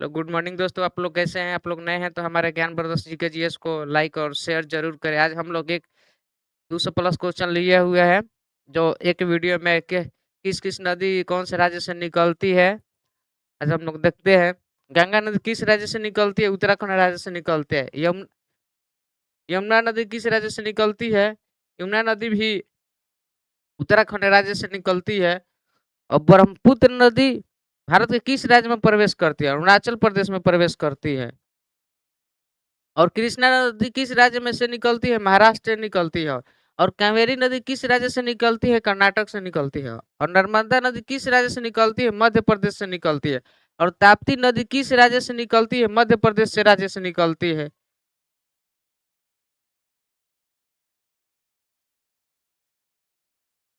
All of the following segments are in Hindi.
हेलो, गुड मॉर्निंग दोस्तों। आप लोग कैसे हैं? आप लोग नए हैं तो हमारे ज्ञान ब्रदर्स जी के जीएस को लाइक और शेयर ज़रूर करें। आज हम लोग एक 200 प्लस क्वेश्चन लिए हुए हैं, जो एक वीडियो में के किस-किस नदी कौन से राज्य से निकलती है, आज हम लोग देखते हैं। गंगा नदी किस राज्य से निकलती है? उत्तराखंड राज्य से निकलती है। यमुना नदी किस राज्य से निकलती है? यमुना नदी भी उत्तराखंड राज्य से निकलती है। और ब्रह्मपुत्र नदी भारत के किस राज्य में प्रवेश करती है? अरुणाचल प्रदेश में प्रवेश करती है। और कृष्णा नदी किस राज्य में से निकलती है? महाराष्ट्र से निकलती है। और कावेरी नदी किस राज्य से निकलती है? कर्नाटक से निकलती है। और नर्मदा नदी किस राज्य से निकलती है? मध्य प्रदेश से निकलती है। और ताप्ती नदी किस राज्य से निकलती है? मध्य प्रदेश से राज्य से निकलती है।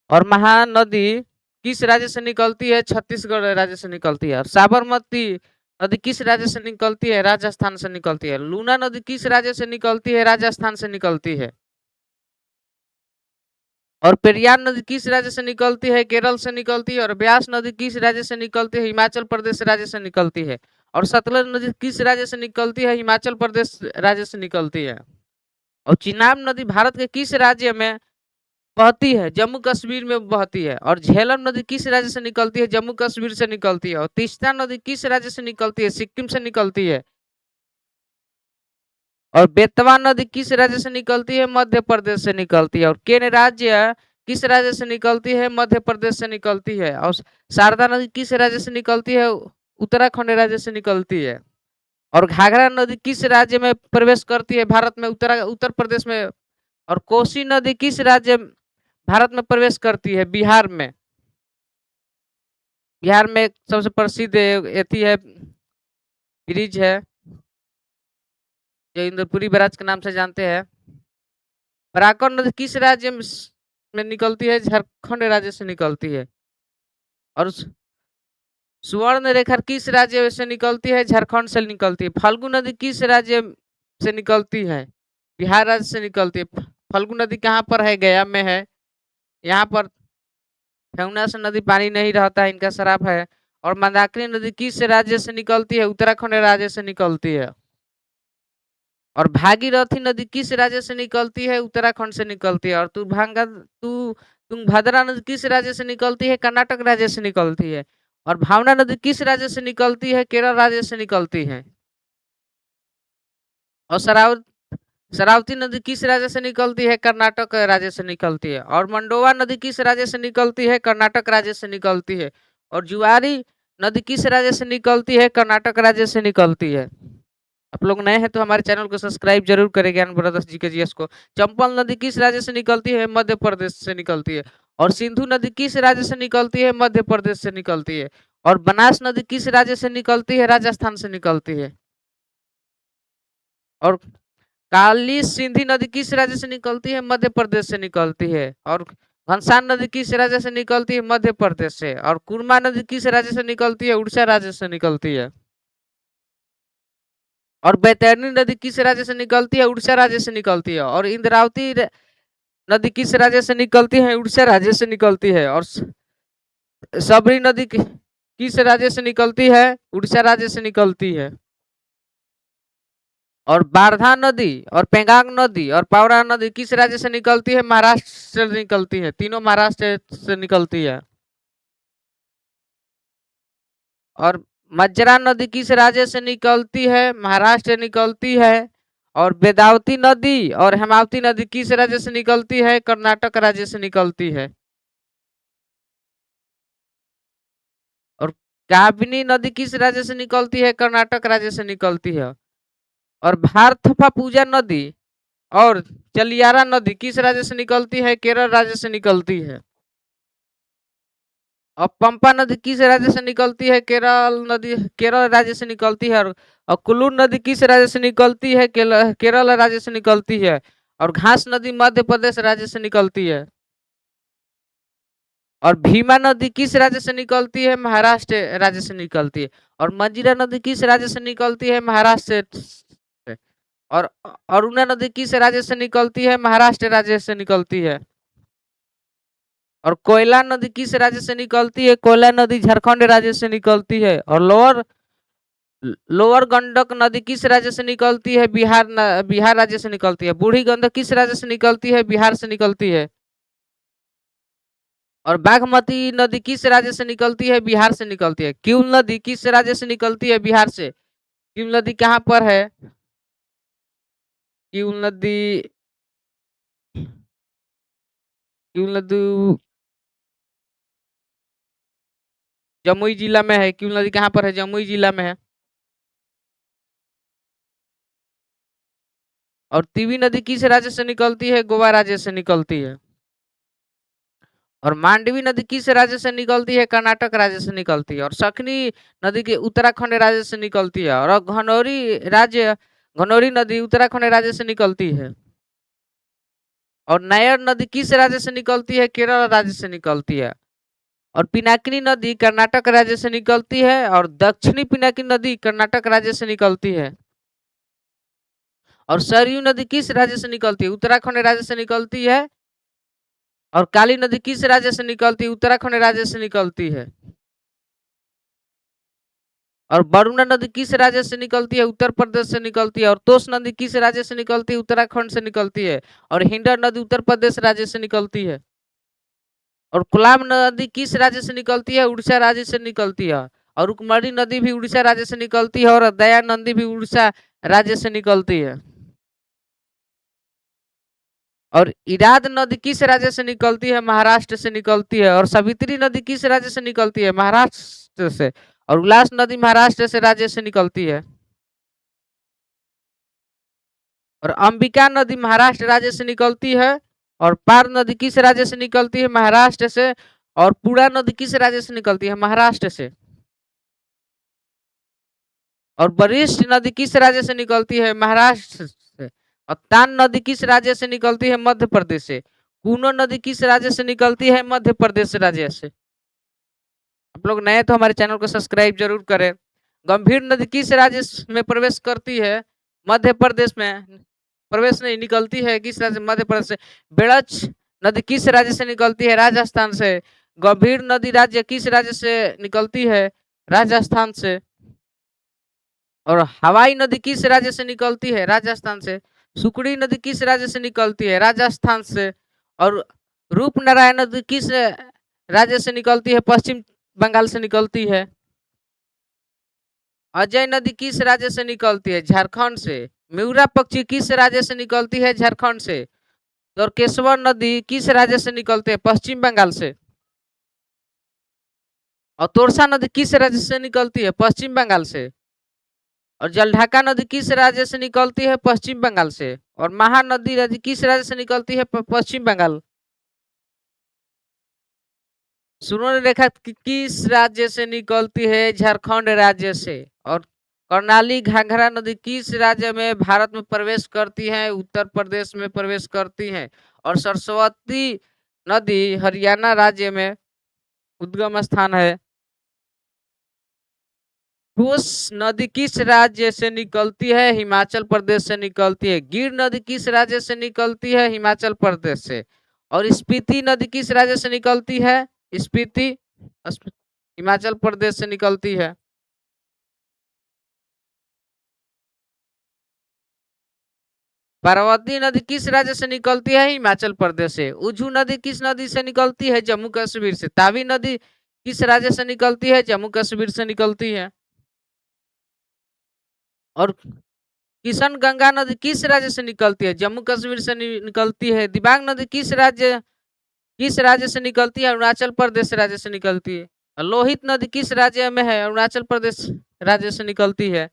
और महानदी किस राज्य से निकलती है? छत्तीसगढ़ राज्य से निकलती है। और साबरमती नदी किस राज्य से निकलती है? राजस्थान से निकलती है। लूना नदी किस राज्य से निकलती है? राजस्थान से निकलती है। और पेरियार नदी किस राज्य से निकलती है? केरल से निकलती है। और ब्यास नदी किस राज्य से निकलती है? हिमाचल प्रदेश राज्य से निकलती है। और सतलज नदी किस राज्य से निकलती है? हिमाचल प्रदेश राज्य से निकलती है। और चिनाब नदी भारत के किस राज्य में बहती है? जम्मू कश्मीर में बहती है। और झेलम नदी किस राज्य से निकलती है? जम्मू कश्मीर से निकलती है। और तीस्ता नदी किस राज्य से निकलती है? सिक्किम से निकलती है। और बेतवा नदी किस राज्य से निकलती है? मध्य प्रदेश से निकलती है। और केन राज्य किस राज्य से निकलती है? मध्य प्रदेश से निकलती है। और शारदा नदी किस राज्य से निकलती है? उत्तराखंड राज्य से निकलती है। और घाघरा नदी किस राज्य में प्रवेश करती है? भारत में उत्तर प्रदेश में। और कोसी नदी किस राज्य भारत में प्रवेश करती है? बिहार में। बिहार में सबसे प्रसिद्ध एथी है, ब्रिज है, जो इंद्रपुरी बैराज के नाम से जानते हैं। पराकर नदी किस राज्य में निकलती है? झारखंड राज्य से निकलती है। और सुवर्ण रेखा किस राज्य से निकलती है? झारखंड से निकलती है। फाल्गु नदी किस राज्य से निकलती है? बिहार राज्य से निकलती है। फाल्गु नदी कहाँ पर है? गया में है। यहाँ पर यमुना से नदी पानी नहीं रहता है, इनका श्राप है। और मंदाकिनी नदी किस राज्य से निकलती है? उत्तराखंड राज्य से निकलती है। और भागीरथी नदी किस राज्य से निकलती है? उत्तराखंड से निकलती है। और तुंगभद्रा नदी किस राज्य से निकलती है? कर्नाटक राज्य से निकलती है। और भावना नदी किस राज्य से निकलती है? केरल राज्य से निकलती है। और शरावती नदी किस राज्य से निकलती है? कर्नाटक राज्य से निकलती है। और मंडोवा नदी किस राज्य से निकलती है? कर्नाटक राज्य से निकलती है। और जुआरी नदी किस राज्य से निकलती है? कर्नाटक राज्य से निकलती है। आप लोग नए हैं तो हमारे चैनल को सब्सक्राइब जरूर करें, ज्ञान ब्रदर्स जी के जीएस को। चंपल नदी किस राज्य से निकलती है? मध्य प्रदेश से निकलती है। और सिंधु नदी किस राज्य से निकलती है? मध्य प्रदेश से निकलती है। और बनास नदी किस राज्य से निकलती है? राजस्थान से निकलती है। और काली सिंधी नदी किस राज्य से निकलती है? मध्य प्रदेश से निकलती है। और घनसान नदी किस राज्य से निकलती है? मध्य प्रदेश से। और कुरमा नदी किस राज्य से निकलती है? उड़ीसा राज्य से निकलती है। और बैतरणी नदी किस राज्य से निकलती है? उड़ीसा राज्य से निकलती है। और इंद्रावती नदी किस राज्य से निकलती है? उड़ीसा राज्य से निकलती है। और सबरी नदी किस राज्य से निकलती है? उड़ीसा राज्य से निकलती है। और बारधा नदी और पेंगांग नदी और पावरा नदी किस राज्य से निकलती है? महाराष्ट्र से निकलती है। तीनों महाराष्ट्र से निकलती है। और मज्जरा नदी किस राज्य से निकलती है? महाराष्ट्र से निकलती है। और वेदावती नदी और हेमावती नदी किस राज्य से निकलती है? कर्नाटक राज्य से निकलती है। और काबिनी नदी किस राज्य से निकलती है? कर्नाटक राज्य से निकलती है। और भारथफा पूजा नदी और चलियारा नदी किस राज्य से निकलती है? केरल राज्य से निकलती है। और पंपा नदी किस राज्य से निकलती है? केरल राज्य से निकलती है। और कुल्लू नदी किस राज्य से निकलती है? केरल राज्य से निकलती है। और घास नदी मध्य प्रदेश राज्य से निकलती है। और भीमा नदी किस राज्य से निकलती है? महाराष्ट्र राज्य से निकलती है। और मंजीरा नदी किस राज्य से निकलती है? महाराष्ट्र से। और अरुणा नदी किस राज्य से निकलती है? महाराष्ट्र राज्य से निकलती है। और कोयला नदी किस राज्य से निकलती है? कोयला नदी झारखंड राज्य से निकलती है। और लोअर लोअर गंडक नदी किस राज्य से निकलती है? बिहार राज्य से निकलती है। बूढ़ी गंडक किस राज्य से निकलती है? बिहार से निकलती है। और बागमती नदी किस राज्य से निकलती है? बिहार से निकलती है। क्यूल नदी किस राज्य से निकलती है? बिहार से। क्यूल नदी कहाँ पर है? क्यूल नदी क्यूल नदी जमुई जिला में है। क्यूल नदी कहाँ पर है? जमुई जिला में है। और तीवी नदी किस राज्य से निकलती है? गोवा राज्य से निकलती है। और मांडवी नदी किस राज्य से निकलती है? कर्नाटक राज्य से निकलती है। और सखनी नदी के उत्तराखंड राज्य से निकलती है। और घनौरी नदी उत्तराखंड राज्य से निकलती है। और नायर नदी किस राज्य से निकलती है? केरल राज्य से निकलती है। और पिनाकिनी नदी कर्नाटक राज्य से निकलती है। और दक्षिणी पिनाकिनी नदी कर्नाटक राज्य से निकलती है। और सरयू नदी किस राज्य से निकलती है? उत्तराखंड राज्य से निकलती है। और काली नदी किस राज्य से निकलती है? उत्तराखंड राज्य से निकलती है। और वरुणा नदी किस राज्य से निकलती है? उत्तर प्रदेश से निकलती है। और तोश नदी किस राज्य से निकलती है? उत्तराखंड से निकलती है। और हिंडर नदी उत्तर प्रदेश राज्य से निकलती है। और कोलाब नदी किस राज्य से निकलती है? उड़ीसा राज्य से निकलती है। और रुकमणी नदी भी उड़ीसा राज्य से निकलती है। और दया नदी भी उड़ीसा राज्य से निकलती है। और इराद नदी किस राज्य से निकलती है? महाराष्ट्र से निकलती है। और सावित्री नदी किस राज्य से निकलती है? महाराष्ट्र से। और उल्लास नदी महाराष्ट्र से राज्य से निकलती है। और अंबिका नदी महाराष्ट्र राज्य से निकलती है। और पार नदी किस राज्य से निकलती है? महाराष्ट्र से। और पुरा नदी किस राज्य से निकलती है? महाराष्ट्र से। और वरिष्ठ नदी किस राज्य से निकलती है? महाराष्ट्र से। और तान नदी किस राज्य से निकलती है? मध्य प्रदेश से। कूनो नदी किस राज्य से निकलती है? मध्य प्रदेश राज्य से। आप लोग नए तो हमारे चैनल को सब्सक्राइब जरूर करें। गंभीर नदी किस राज्य में प्रवेश करती है? मध्य प्रदेश में। प्रवेश नहीं, निकलती है किस राज्य? मध्य प्रदेश से। बेड़च नदी किस राज्य से निकलती है? राजस्थान से। गंभीर नदी राज्य किस राज्य से निकलती है? राजस्थान से। और हवाई नदी किस राज्य से निकलती है? राजस्थान से। सुकड़ी नदी किस राज्य से निकलती है? राजस्थान से। और रूपनारायण नदी किस राज्य से निकलती है? पश्चिम बंगाल से निकलती है। अजय नदी किस राज्य से निकलती है? झारखंड से। म्यूरा पक्षी किस राज्य से निकलती है? झारखंड से। और केशवर नदी किस राज्य से निकलती है? पश्चिम बंगाल से। और तोरसा नदी किस राज्य से निकलती है? पश्चिम बंगाल से। और जलढाका नदी किस राज्य से निकलती है? पश्चिम बंगाल से। और महानदी नदी किस राज्य से निकलती है? पश्चिम बंगाल। सुनहरी रेखा किस राज्य से निकलती है? झारखंड राज्य से। और कर्णाली घाघरा नदी किस राज्य में भारत में प्रवेश करती है? उत्तर प्रदेश में प्रवेश करती है। और सरस्वती नदी हरियाणा राज्य में उद्गम स्थान है। कोस नदी किस राज्य से निकलती है? हिमाचल प्रदेश से निकलती है। गिर नदी किस राज्य से निकलती है? हिमाचल प्रदेश से। और स्पीति नदी किस राज्य से निकलती है? स्पीति हिमाचल प्रदेश से निकलती है। पार्वती नदी किस राज्य से निकलती है? हिमाचल प्रदेश से। उझू नदी किस नदी से निकलती है? जम्मू कश्मीर से। तावी नदी किस राज्य से निकलती है? जम्मू कश्मीर से निकलती है। और किशन गंगा नदी किस राज्य से निकलती है? जम्मू कश्मीर से निकलती है। दिबांग नदी किस राज्य से निकलती है? अरुणाचल प्रदेश राज्य से निकलती है। लोहित नदी किस राज्य में है? अरुणाचल प्रदेश राज्य से निकलती है।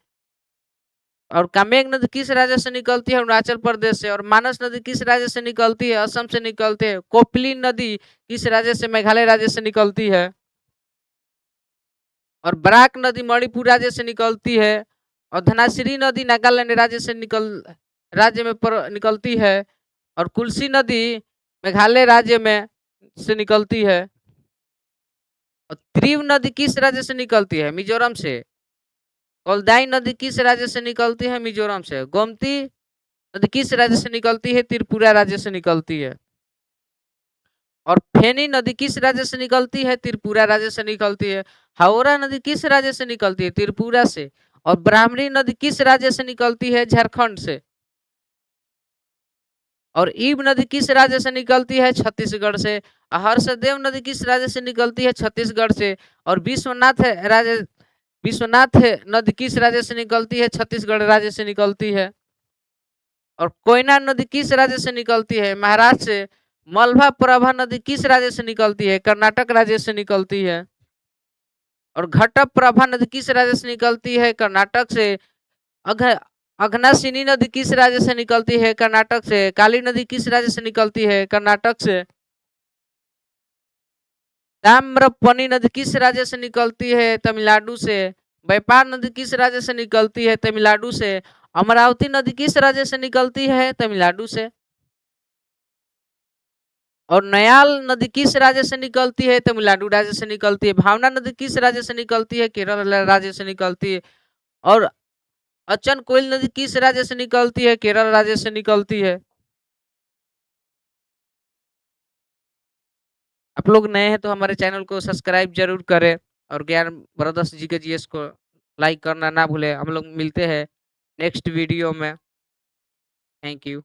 और कामेंग नदी किस राज्य से निकलती है? अरुणाचल प्रदेश से। और मानस नदी किस राज्य से निकलती है? असम से निकलती है। कोपली नदी किस राज्य से? मेघालय राज्य से निकलती है। और बराक नदी मणिपुर राज्य से निकलती है। और धनाश्री नदी नागालैंड राज्य में निकलती है। और कुल्सी नदी मेघालय राज्य में से निकलती है। और त्रिव नदी किस राज्य से निकलती है? मिजोरम से। कोलदाई नदी किस राज्य से निकलती है? मिजोरम से। गोमती नदी किस राज्य से निकलती है? त्रिपुरा राज्य से निकलती है। और फेनी नदी किस राज्य से निकलती है? त्रिपुरा राज्य से निकलती है। हावड़ा नदी किस राज्य से निकलती है? त्रिपुरा से। और ब्राह्मणी नदी किस राज्य से निकलती है? झारखंड से। और ईब नदी किस राज्य से निकलती है? छत्तीसगढ़ से। हर्षदेव नदी किस राज्य से निकलती है? छत्तीसगढ़ से। और विश्वनाथ नदी किस राज्य से निकलती है? छत्तीसगढ़ राज्य से निकलती है। और कोयना नदी किस राज्य से निकलती है? महाराष्ट्र से। मलभा प्रभा नदी किस राज्य से निकलती है? कर्नाटक राज्य से निकलती है। और घटप्रभा नदी किस राज्य से निकलती है? कर्नाटक से। अघ अघनाशिनी नदी किस राज्य से निकलती है? कर्नाटक से। काली नदी किस राज्य से निकलती है? कर्नाटक से। ताम्रपनी नदी किस राज्य से निकलती है? तमिलनाडु से। व्यापार नदी किस राज्य से निकलती है? तमिलनाडु से। अमरावती नदी किस राज्य से निकलती है? तमिलनाडु से। और नयाल नदी किस राज्य से निकलती है? तमिलनाडु राज्य से निकलती है। भावना नदी किस राज्य से निकलती है? केरल राज्य से निकलती है। और अचन कोयल नदी किस राज्य से निकलती है? केरल राज्य से निकलती है। आप लोग नए हैं तो हमारे चैनल को सब्सक्राइब जरूर करें और ज्ञान ब्रदर्स जी के जीएस को लाइक करना ना भूलें। हम लोग मिलते हैं नेक्स्ट वीडियो में। Thank you.